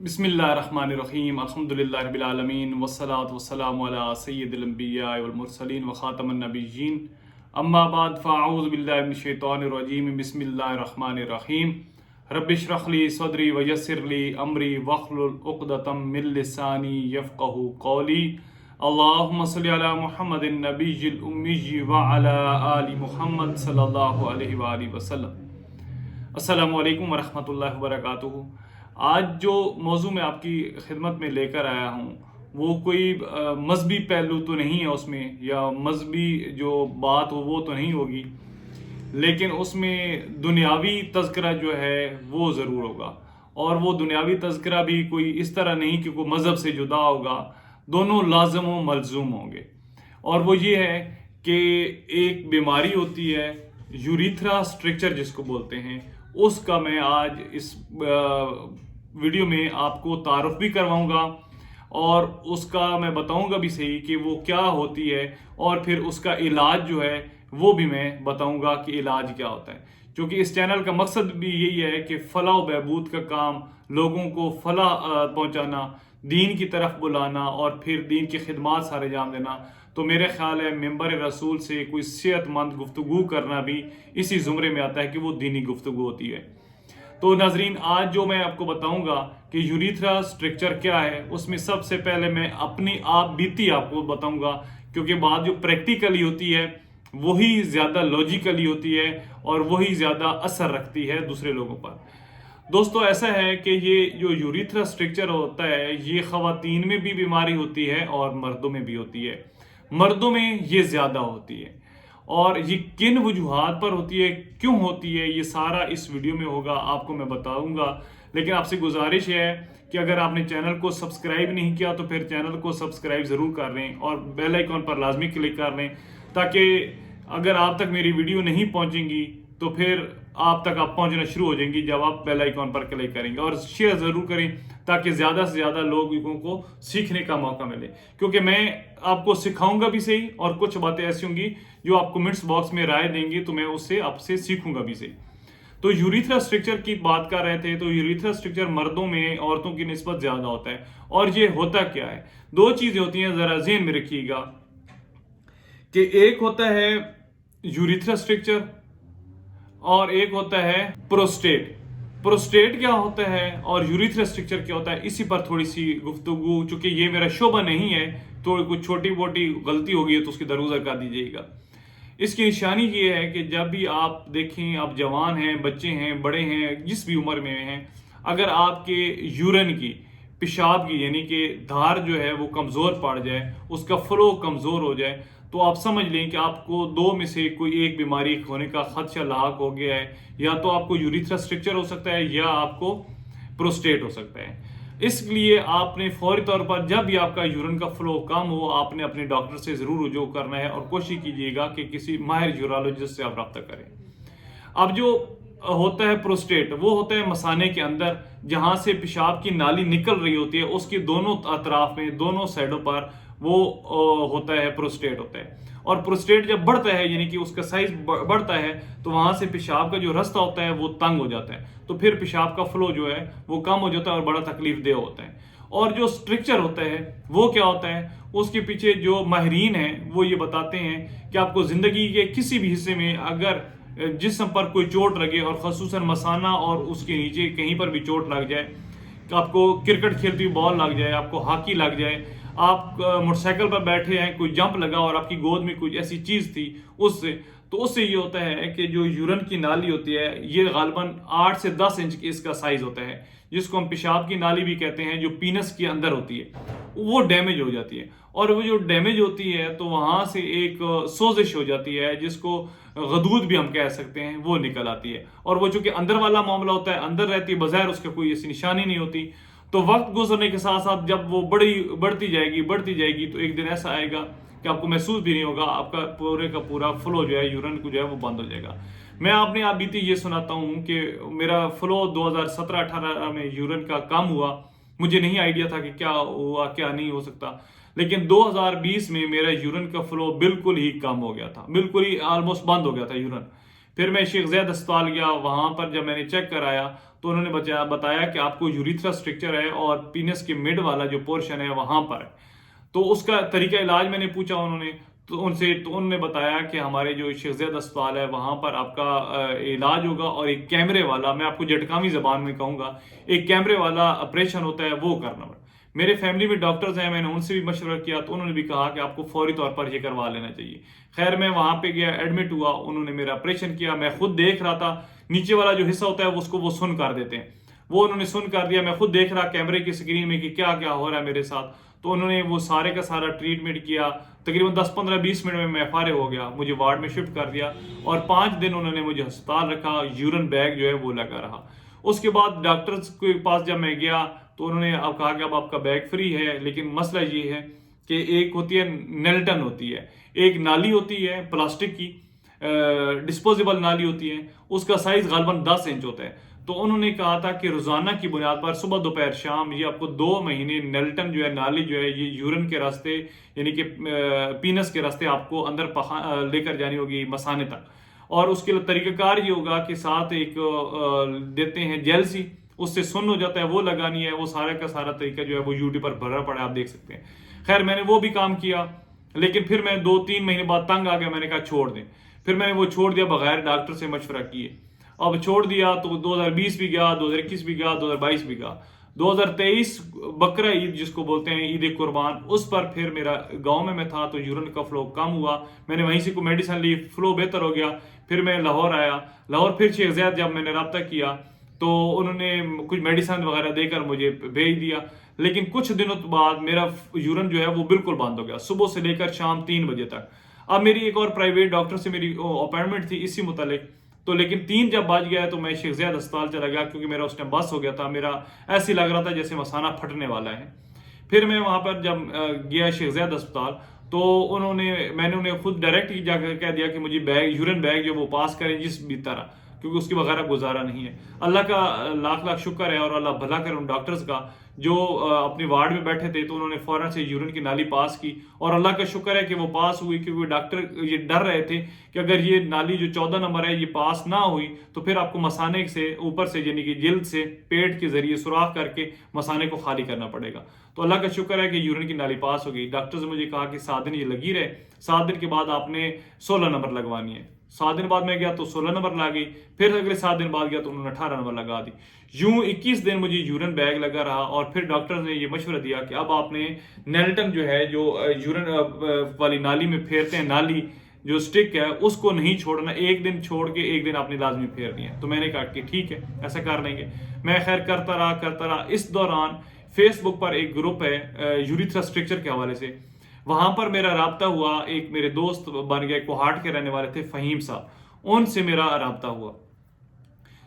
بسم اللہ الرحمن الرحیم الحمدللہ رب العالمین والصلاة والسلام علی سید الانبیاء والمرسلین وخاتم النبیین اما بعد فاعوذ باللہ من الشیطان الرجیم بسم اللہ الرحمن الرحیم رب اشرح لی صدری ویسر لی امری واحلل عقدۃ من لسانی یفقہوا قولی اللہم صلی علی محمد النبی الامی وعلی آل محمد صلی اللہ علیہ وآلہ وسلم۔ السلام علیکم ورحمۃ اللہ وبرکاتہ۔ آج جو موضوع میں آپ کی خدمت میں لے کر آیا ہوں وہ کوئی مذہبی پہلو تو نہیں ہے اس میں، یا مذہبی جو بات ہو وہ تو نہیں ہوگی، لیکن اس میں دنیاوی تذکرہ جو ہے وہ ضرور ہوگا، اور وہ دنیاوی تذکرہ بھی کوئی اس طرح نہیں کہ کوئی مذہب سے جدا ہوگا، دونوں لازم و ملزوم ہوں گے۔ اور وہ یہ ہے کہ ایک بیماری ہوتی ہے یوریتھرا اسٹرکچر جس کو بولتے ہیں، اس کا میں آج اس ویڈیو میں آپ کو تعارف بھی کرواؤں گا، اور اس کا میں بتاؤں گا بھی صحیح کہ وہ کیا ہوتی ہے، اور پھر اس کا علاج جو ہے وہ بھی میں بتاؤں گا کہ علاج کیا ہوتا ہے، کیونکہ اس چینل کا مقصد بھی یہی ہے کہ فلاح و بہبود کا کام، لوگوں کو فلاح پہنچانا، دین کی طرف بلانا، اور پھر دین کی خدمات سارے انجام دینا۔ تو میرے خیال ہے ممبر رسول سے کوئی صحت مند گفتگو کرنا بھی اسی زمرے میں آتا ہے کہ وہ دینی گفتگو ہوتی ہے۔ تو ناظرین، آج جو میں آپ کو بتاؤں گا کہ یوریتھرا اسٹرکچر کیا ہے، اس میں سب سے پہلے میں اپنی آپ بیتی آپ کو بتاؤں گا، کیونکہ بات جو پریکٹیکلی ہوتی ہے وہی زیادہ لاجیکلی ہوتی ہے، اور وہی زیادہ اثر رکھتی ہے دوسرے لوگوں پر۔ دوستو، ایسا ہے کہ یہ جو یوریتھرا اسٹرکچر ہوتا ہے یہ خواتین میں بھی بیماری ہوتی ہے اور مردوں میں بھی ہوتی ہے۔ مردوں میں یہ زیادہ ہوتی ہے، اور یہ کن وجوہات پر ہوتی ہے، کیوں ہوتی ہے، یہ سارا اس ویڈیو میں ہوگا، آپ کو میں بتاؤں گا۔ لیکن آپ سے گزارش ہے کہ اگر آپ نے چینل کو سبسکرائب نہیں کیا تو پھر چینل کو سبسکرائب ضرور کر لیں، اور بیل آئیکن پر لازمی کلک کر لیں، تاکہ اگر آپ تک میری ویڈیو نہیں پہنچیں گی تو پھر آپ تک پہنچنا شروع ہو جائیں گی جب آپ بیل آئیکن پر کلک کریں گے۔ اور شیئر ضرور کریں تاکہ زیادہ سے زیادہ لوگوں کو سیکھنے کا موقع ملے، کیونکہ میں آپ کو سکھاؤں گا بھی صحیح، اور کچھ باتیں ایسی ہوں گی جو آپ کمنٹس باکس میں رائے دیں گے تو میں اس سے آپ سے سیکھوں گا بھی صحیح۔ تو یوریتھرا اسٹرکچر کی بات کر رہے تھے، تو یوریتھرا اسٹرکچر مردوں میں عورتوں کی نسبت زیادہ ہوتا ہے، اور یہ ہوتا کیا ہے؟ دو چیزیں ہوتی ہیں، ذرا ذہن میں رکھیے گا کہ ایک ہوتا ہے یوریتھرا اسٹرکچر اور ایک ہوتا ہے پروسٹیٹ۔ پروسٹیٹ کیا ہوتا ہے اور یوریتھرا اسٹرکچر کیا ہوتا ہے، اسی پر تھوڑی سی گفتگو، چونکہ یہ میرا شعبہ نہیں ہے تو کوئی چھوٹی موٹی غلطی ہوگی ہے تو اس کی درگزر کر دیجیے گا۔ اس کی نشانی یہ ہے کہ جب بھی آپ دیکھیں، آپ جوان ہیں، بچے ہیں، بڑے ہیں، جس بھی عمر میں ہیں، اگر آپ کے یورین کی، پیشاب کی یعنی کہ دھار جو ہے وہ کمزور پڑ جائے، اس کا فلو کمزور ہو جائے، تو آپ سمجھ لیں کہ آپ کو دو میں سے کوئی ایک بیماری ہونے کا خدشہ لاحق ہو گیا ہے، یا تو آپ کو یوریتھرا اسٹرکچر ہو سکتا ہے یا آپ کو پروسٹیٹ ہو سکتا ہے۔ اس لیے آپ نے فوری طور پر جب بھی آپ کا یورین کا فلو کم ہو، آپ نے اپنے ڈاکٹر سے ضرور رجوع کرنا ہے، اور کوشش کیجیے گا کہ کسی ماہر یورولوجسٹ سے آپ رابطہ کریں۔ اب جو ہوتا ہے پروسٹیٹ، وہ ہوتا ہے مثانے کے اندر، جہاں سے پیشاب کی نالی نکل رہی ہوتی ہے، اس کے دونوں اطراف میں، دونوں سائڈوں پر وہ ہوتا ہے، پروسٹیٹ ہوتا ہے۔ اور پروسٹیٹ جب بڑھتا ہے، یعنی کہ اس کا سائز بڑھتا ہے، تو وہاں سے پیشاب کا جو رستہ ہوتا ہے وہ تنگ ہو جاتا ہے، تو پھر پیشاب کا فلو جو ہے وہ کم ہو جاتا ہے اور بڑا تکلیف دہ ہوتا ہے۔ اور جو اسٹرکچر ہوتا ہے وہ کیا ہوتا ہے، اس کے پیچھے جو ماہرین ہیں وہ یہ بتاتے ہیں کہ آپ کو زندگی کے کسی بھی حصے میں اگر جسم پر کوئی چوٹ لگے، اور خصوصاً مثانہ اور اس کے نیچے کہیں پر بھی چوٹ لگ جائے، کہ آپ کو کرکٹ کھیلتی ہوئی بال لگ جائے، آپ کو ہاکی لگ جائے، آپ موٹر سائیکل پر بیٹھے ہیں، کوئی جمپ لگا اور آپ کی گود میں کوئی ایسی چیز تھی، اس سے یہ ہوتا ہے کہ جو یورین کی نالی ہوتی ہے یہ غالباً 8 سے 10 انچ کی اس کا سائز ہوتا ہے، جس کو ہم پیشاب کی نالی بھی کہتے ہیں، جو پینس کے اندر ہوتی ہے، وہ ڈیمیج ہو جاتی ہے۔ اور وہ جو ڈیمیج ہوتی ہے تو وہاں سے ایک سوزش ہو جاتی ہے، جس کو غدود بھی ہم کہہ سکتے ہیں، وہ نکل آتی ہے، اور وہ چونکہ اندر والا معاملہ ہوتا ہے، اندر رہتی ہے، بظاہر اس کا کوئی ایسی نشانی نہیں ہوتی۔ تو وقت گزرنے کے ساتھ ساتھ جب وہ بڑھتی جائے گی تو ایک دن ایسا آئے گا کہ آپ کو محسوس بھی نہیں ہوگا، آپ کا پورے کا پورا فلو جو ہے یورین کو جو ہے وہ بند ہو جائے گا۔ میں اپنے آپ بیتی یہ سناتا ہوں کہ میرا فلو 2017-18 میں یورین کا کم ہوا، مجھے نہیں آئیڈیا تھا کہ کیا ہوا کیا نہیں ہو سکتا، لیکن 2020 میں میرا یورین کا فلو بالکل ہی کم ہو گیا تھا، بالکل ہی آلموسٹ بند ہو گیا تھا یورین۔ پھر میں شیخ زید اسپتال گیا، وہاں پر جب میں نے چیک کرایا تو انہوں نے بتایا کہ آپ کو یوریتھرا اسٹرکچر ہے اور پینس کے مڈ والا جو پورشن ہے وہاں پر ہے. تو اس کا طریقہ علاج میں نے پوچھا انہوں نے بتایا کہ ہمارے جو شیخ زید اسپتال ہے وہاں پر آپ کا علاج ہوگا اور ایک کیمرے والا, میں آپ کو جٹکاوی زبان میں کہوں گا, ایک کیمرے والا آپریشن ہوتا ہے وہ کرنا پڑا. میرے فیملی میں ڈاکٹرز ہیں, میں نے ان سے بھی مشورہ کیا تو انہوں نے بھی کہا کہ آپ کو فوری طور پر یہ کروا لینا چاہیے. خیر میں وہاں پہ گیا, ایڈمٹ ہوا, انہوں نے میرا آپریشن کیا. میں خود دیکھ رہا تھا, نیچے والا جو حصہ ہوتا ہے اس کو وہ سن کر دیتے ہیں, وہ انہوں نے سن کر دیا. میں خود دیکھ رہا کیمرے کی اسکرین میں کہ کیا کیا ہو رہا ہے میرے ساتھ. تو انہوں نے وہ سارے کا سارا ٹریٹمنٹ کیا. تقریباً 10-15-20 منٹ میں فارغ ہو گیا, مجھے وارڈ میں شفٹ کر دیا اور 5 دن انہوں نے مجھے ہسپتال رکھا. یورین بیگ جو ہے وہ لگا رہا. اس کے بعد ڈاکٹرز کے پاس جب میں گیا تو انہوں نے اب کہا کہ اب آپ کا بیگ فری ہے, لیکن مسئلہ یہ ہے کہ ایک ہوتی ہے نیلٹن ہوتی ہے, ایک نالی ہوتی ہے پلاسٹک کی, ڈسپوزیبل نالی ہوتی ہے, اس کا سائز غالباً 10 انچ ہوتا ہے. تو انہوں نے کہا تھا کہ روزانہ کی بنیاد پر صبح دوپہر شام یہ آپ کو 2 مہینے نیلٹن جو ہے نالی جو ہے یہ یورین کے راستے یعنی کہ پینس کے راستے آپ کو اندر لے کر جانی ہوگی مثانے تک. اور اس کے طریقہ کار یہ ہوگا کہ ساتھ ایک دیتے ہیں جیل سی, اس سے سن ہو جاتا ہے, وہ لگانی ہے. وہ سارے کا سارا طریقہ جو ہے وہ یوٹیوب پر بھرا پڑا ہے, آپ دیکھ سکتے ہیں. خیر میں نے وہ بھی کام کیا, لیکن پھر میں 2-3 مہینے بعد تنگ آ گیا. میں نے کہا چھوڑ دیں. پھر میں نے وہ چھوڑ دیا بغیر ڈاکٹر سے مشورہ کیے. اب چھوڑ دیا تو 2020 بھی گیا, 2021 بھی گیا, 2022 بھی گیا. 2023 بقرہ عید جس کو بولتے ہیں عید قربان, اس پر پھر میرا گاؤں میں تھا تو یورین کا فلو کم ہوا. میں نے وہیں سے کوئی میڈیسن لی, فلو بہتر ہو گیا. پھر میں لاہور آیا. لاہور پھر شیخ زید جب میں نے رابطہ کیا تو انہوں نے کچھ میڈیسن وغیرہ دے کر مجھے بھیج دیا. لیکن کچھ دنوں بعد میرا یورین جو ہے وہ بالکل بند ہو گیا, صبح سے لے کر شام 3 بجے تک. اب میری ایک اور پرائیویٹ ڈاکٹر سے میری اپائنٹمنٹ تھی اسی متعلق, تو لیکن 3 جب بج گیا تو میں شیخ زید اسپتال چلا گیا, کیونکہ میرا اس ٹائم بس ہو گیا تھا. میرا ایسے لگ رہا تھا جیسے مثانہ پھٹنے والا ہے. پھر میں وہاں پر جب گیا شیخ زید اسپتال تو میں نے انہیں خود ڈائریکٹ جا کر کہہ دیا کہ مجھے یورین بیگ جو وہ پاس کریں جس بھی طرح, کیونکہ اس کے بغیر گزارا نہیں ہے. اللہ کا لاکھ لاکھ شکر ہے اور اللہ بھلا کرے ان ڈاکٹرز کا جو اپنی وارڈ میں بیٹھے تھے, تو انہوں نے فوراً سے یورین کی نالی پاس کی. اور اللہ کا شکر ہے کہ وہ پاس ہوئی, کیونکہ ڈاکٹر یہ ڈر رہے تھے کہ اگر یہ نالی جو 14 نمبر ہے یہ پاس نہ ہوئی تو پھر آپ کو مثانے سے اوپر سے یعنی کہ جلد سے پیٹ کے ذریعے سوراخ کر کے مثانے کو خالی کرنا پڑے گا. تو اللہ کا شکر ہے کہ یورین کی نالی پاس ہو گئی. ڈاکٹرز نے مجھے کہا کہ 7 دن یہ لگی رہے, 7 دن کے بعد آپ نے 16 نمبر لگوانی ہے. 7 دن بعد میں گیا تو 16 نمبر لا گئی. پھر اگلے 7 دن بعد گیا تو انہوں نے 18 نمبر لگا دی. یوں 21 دن مجھے یورین بیگ لگا رہا. اور پھر ڈاکٹر نے یہ مشورہ دیا کہ اب آپ نے نیلٹن جو ہے جو یورین والی نالی میں پھیرتے ہیں, نالی جو سٹک ہے اس کو نہیں چھوڑنا, 1 دن چھوڑ کے 1 دن آپ نے لازمی پھیرنی ہے. تو میں نے کہا کہ ٹھیک ہے ایسا کر لیں گے. میں خیر کرتا رہا. اس دوران فیس بک پر ایک گروپ ہے یوریتھرا اسٹرکچر کے حوالے سے, وہاں پر میرا رابطہ ہوا. ایک میرے دوست بن گئے, کوہاٹ کے رہنے والے تھے, فہیم صاحب, ان سے میرا رابطہ ہوا.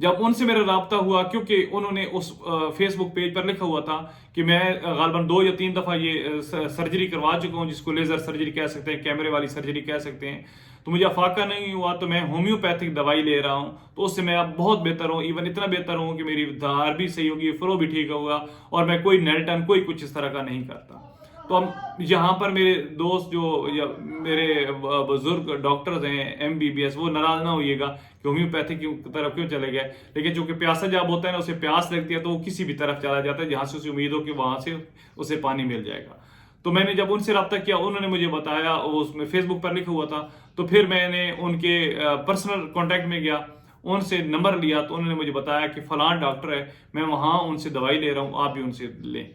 جب ان سے میرا رابطہ ہوا, کیونکہ انہوں نے اس فیس بک پیج پر لکھا ہوا تھا کہ میں غالباً 2 یا 3 دفعہ یہ سرجری کروا چکا ہوں, جس کو لیزر سرجری کہہ سکتے ہیں, کیمرے والی سرجری کہہ سکتے ہیں. تو مجھے افاقہ نہیں ہوا, تو میں ہومیوپیتھک دوائی لے رہا ہوں, تو اس سے میں اب بہت بہتر ہوں. ایون اتنا بہتر ہوں کہ میری دھار بھی صحیح ہوگی, فلو بھی ٹھیک ہوگا, اور میں کوئی نیلٹن کوئی کچھ اس طرح کا نہیں کرتا. تو اب یہاں پر میرے دوست جو یا میرے بزرگ ڈاکٹرز ہیں MBBS, وہ ناراض نہ ہوئیے گا کہ ہومیوپیتھی کی طرف کیوں چلے گئے. لیکن چونکہ پیاسا جب ہوتا ہے نا, اسے پیاس لگتی ہے تو وہ کسی بھی طرف چلا جاتا ہے جہاں سے اسے امید ہو کہ وہاں سے اسے پانی مل جائے گا. تو میں نے جب ان سے رابطہ کیا, انہوں نے مجھے بتایا, اس میں فیس بک پر لکھا ہوا تھا, تو پھر میں نے ان کے پرسنل کانٹیکٹ میں گیا, ان سے نمبر لیا, تو انہوں نے مجھے بتایا کہ فلاں ڈاکٹر ہے, میں وہاں ان سے دوائی لے رہا ہوں, آپ بھی ان سے لیں.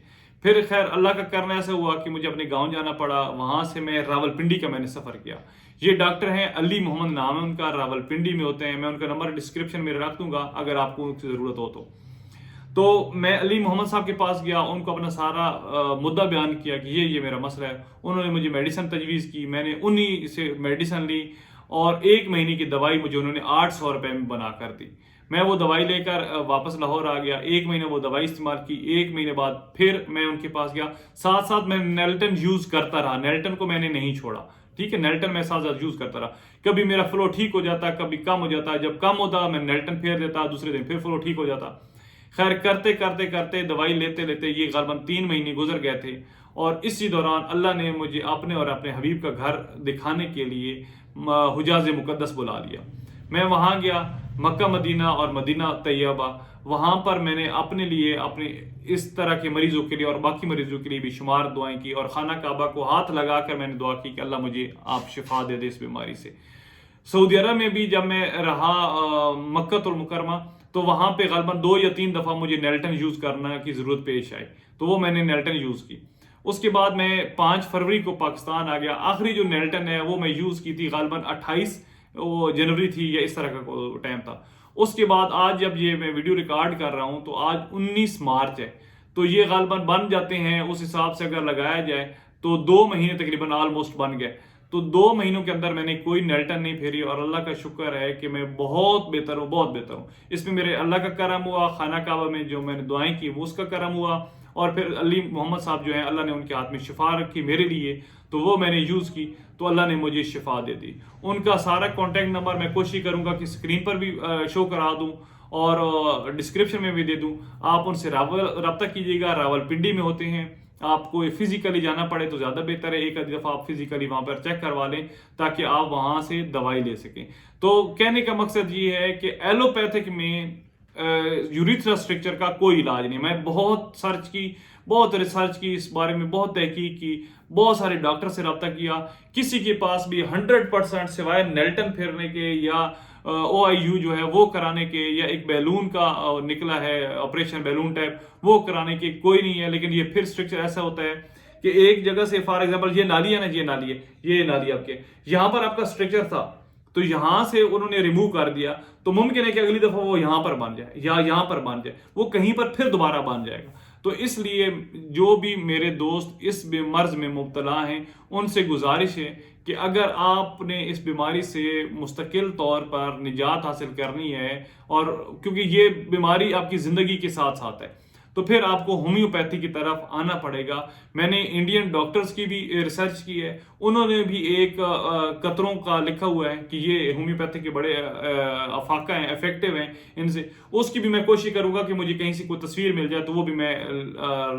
پھر خیر اللہ کا کرنا ایسا ہوا کہ مجھے اپنے گاؤں جانا پڑا. وہاں سے میں راولپنڈی کا میں نے سفر کیا. یہ ڈاکٹر ہیں علی محمد نام ہے ان کا, راولپنڈی میں ہوتے ہیں. میں ان کا نمبر ڈسکرپشن میں رکھ دوں گا اگر آپ کو ان کی ضرورت ہو تو میں علی محمد صاحب کے پاس گیا, ان کو اپنا سارا مدعا بیان کیا کہ یہ میرا مسئلہ ہے. انہوں نے مجھے میڈیسن تجویز کی, میں نے انہی سے میڈیسن لی, اور 1 مہینے کی دوائی مجھے انہوں نے 800 روپے میں بنا کر دی. میں وہ دوائی لے کر واپس لاہور آ گیا. 1 مہینہ وہ دوائی استعمال کی. 1 مہینے بعد پھر میں ان کے پاس گیا. ساتھ ساتھ میں نیلٹن یوز کرتا رہا, نیلٹن کو میں نے نہیں چھوڑا. ٹھیک ہے, نیلٹن میں ساتھ ساتھ یوز کرتا رہا. کبھی میرا فلو ٹھیک ہو جاتا, کبھی کم ہو جاتا. جب کم ہوتا میں نیلٹن پھیر دیتا, دوسرے دن پھر فلو ٹھیک ہو جاتا. خیر کرتے کرتے کرتے دوائی لیتے لیتے یہ غالباً 3 مہینے گزر گئے تھے. اور اسی دوران اللہ نے مجھے اپنے اور اپنے حبیب کا گھر دکھانے کے لیے حجاز مقدس بلا لیا. میں وہاں گیا مکہ مدینہ اور مدینہ طیبہ، وہاں پر میں نے اپنے لیے، اپنے اس طرح کے مریضوں کے لیے اور باقی مریضوں کے لیے بھی شمار دعائیں کی، اور خانہ کعبہ کو ہاتھ لگا کر میں نے دعا کی کہ اللہ مجھے آپ شفا دے دے اس بیماری سے۔ سعودی عرب میں بھی جب میں رہا مکہ المکرمہ، تو وہاں پہ غالباً 2 یا 3 دفعہ مجھے نیلٹن یوز کرنا کی ضرورت پیش آئی، تو وہ میں نے نیلٹن یوز کی۔ اس کے بعد میں 5 فروری کو پاکستان آ گیا۔ آخری جو نیلٹن ہے وہ میں یوز کی تھی غالباً 28 جنوری تھی یا اس طرح کا ٹائم تھا۔ اس کے بعد آج جب یہ میں ویڈیو ریکارڈ کر رہا ہوں تو آج 19 مارچ ہے، تو یہ غالباً بن جاتے ہیں اس حساب سے اگر لگایا جائے تو 2 مہینے تقریباً آلموسٹ بن گئے۔ تو 2 مہینوں کے اندر میں نے کوئی نیلٹن نہیں پھیری، اور اللہ کا شکر ہے کہ میں بہت بہتر ہوں، بہت بہتر ہوں۔ اس میں میرے اللہ کا کرم ہوا، خانہ کعبہ میں جو میں نے دعائیں کی وہ اس کا کرم ہوا، اور پھر علی محمد صاحب جو ہیں اللہ نے ان کے ہاتھ میں شفا رکھی میرے لیے، تو وہ میں نے یوز کی تو اللہ نے مجھے شفا دے دی۔ ان کا سارا کانٹیکٹ نمبر میں کوشش کروں گا کہ اسکرین پر بھی شو کرا دوں اور ڈسکرپشن میں بھی دے دوں، آپ ان سے رابطہ کیجیے گا۔ راولپنڈی میں ہوتے ہیں، آپ کو فزیکلی جانا پڑے تو زیادہ بہتر ہے، ایک آدھی دفعہ آپ فزیکلی وہاں پر چیک کروا لیں تاکہ آپ وہاں سے دوائی لے سکیں۔ تو کہنے کا مقصد یہ ہے کہ ایلوپیتھک میں یوریتھرا اسٹرکچر کا کوئی علاج نہیں۔ میں بہت سرچ کی، بہت ریسرچ کی اس بارے میں، بہت تحقیق کی، بہت سارے ڈاکٹر سے رابطہ کیا، کسی کے پاس بھی 100% سوائے نیلٹن پھیرنے کے یا او آئی یو جو ہے وہ کرانے کے، یا ایک بیلون کا نکلا ہے آپریشن بیلون ٹائپ وہ کرانے کے کوئی نہیں ہے۔ لیکن یہ پھر اسٹرکچر ایسا ہوتا ہے کہ ایک جگہ سے فار ایگزامپل یہ نالی ہے نا، یہ نالی ہے، یہ نالی آپ کے یہاں پر آپ کا اسٹرکچر تھا، تو یہاں سے انہوں نے ریموو کر دیا، تو ممکن ہے کہ اگلی دفعہ وہ یہاں پر بن جائے یا یہاں پر بن جائے، وہ کہیں پر پھر دوبارہ بن جائے گا۔ تو اس لیے جو بھی میرے دوست اس مرض میں مبتلا ہیں ان سے گزارش ہے کہ اگر آپ نے اس بیماری سے مستقل طور پر نجات حاصل کرنی ہے، اور کیونکہ یہ بیماری آپ کی زندگی کے ساتھ ساتھ ہے، تو پھر آپ کو ہومیوپیتھی کی طرف آنا پڑے گا۔ میں نے انڈین ڈاکٹرز کی بھی ریسرچ کی ہے، انہوں نے بھی ایک قطروں کا لکھا ہوا ہے کہ یہ ہومیوپیتھی کے بڑے افاقہ ہیں، افیکٹو ہیں ان سے۔ اس کی بھی میں کوشش کروں گا کہ مجھے کہیں سے کوئی تصویر مل جائے تو وہ بھی میں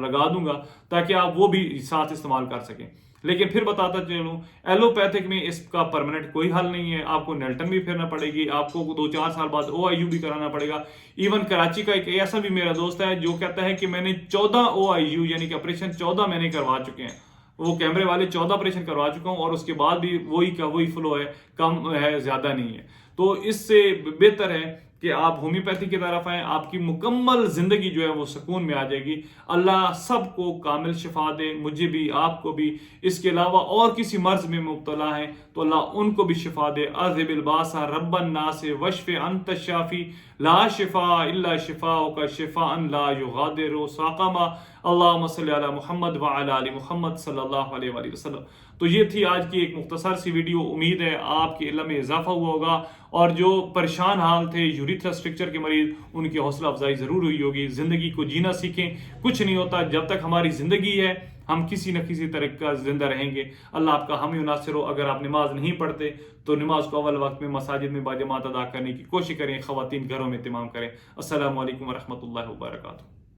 لگا دوں گا تاکہ آپ وہ بھی ساتھ استعمال کر سکیں۔ لیکن پھر بتاتا چلوں، ایلوپیتھک میں اس کا پرماننٹ کوئی حل نہیں ہے، آپ کو نیلٹن بھی پھیرنا پڑے گی، آپ کو 2-4 سال بعد او آئی یو بھی کرانا پڑے گا۔ ایون کراچی کا ایک ایسا بھی میرا دوست ہے جو کہتا ہے کہ میں نے 14 او آئی یو یعنی کہ آپریشن 14 میں نے کروا چکے ہیں، وہ کیمرے والے 14 آپریشن کروا چکا ہوں، اور اس کے بعد بھی وہی کا وہی فلو ہے، کم ہے، زیادہ نہیں ہے۔ تو اس سے بہتر ہے کہ آپ ہومیوپیتھی کی طرف آئیں، آپ کی مکمل زندگی جو ہے وہ سکون میں آ جائے گی۔ اللہ سب کو کامل شفا دے، مجھے بھی، آپ کو بھی۔ اس کے علاوہ اور کسی مرض میں مبتلا ہیں تو اللہ ان کو بھی شفا دے۔ اذهب الباس رب الناس واشف انت الشافی لا شفاء الا شفاءک شفاء لا یغادر سقما۔ اللہم صلی علی محمد وعلی آل محمد صلی اللہ علیہ وآلہ وسلم۔ تو یہ تھی آج کی ایک مختصر سی ویڈیو، امید ہے آپ کے علم میں اضافہ ہوا ہوگا، اور جو پریشان حال تھے یوریتھرا اسٹرکچر کے مریض ان کی حوصلہ افزائی ضرور ہوئی ہوگی۔ زندگی کو جینا سیکھیں، کچھ نہیں ہوتا جب تک ہماری زندگی ہے، ہم کسی نہ کسی طریقہ زندہ رہیں گے۔ اللہ آپ کا حامی و ناصر ہو۔ اگر آپ نماز نہیں پڑھتے تو نماز کو اول وقت میں مساجد میں باجماعت ادا کرنے کی کوشش کریں، خواتین گھروں میں اہتمام کریں۔ السلام علیکم ورحمۃ اللہ وبرکاتہ۔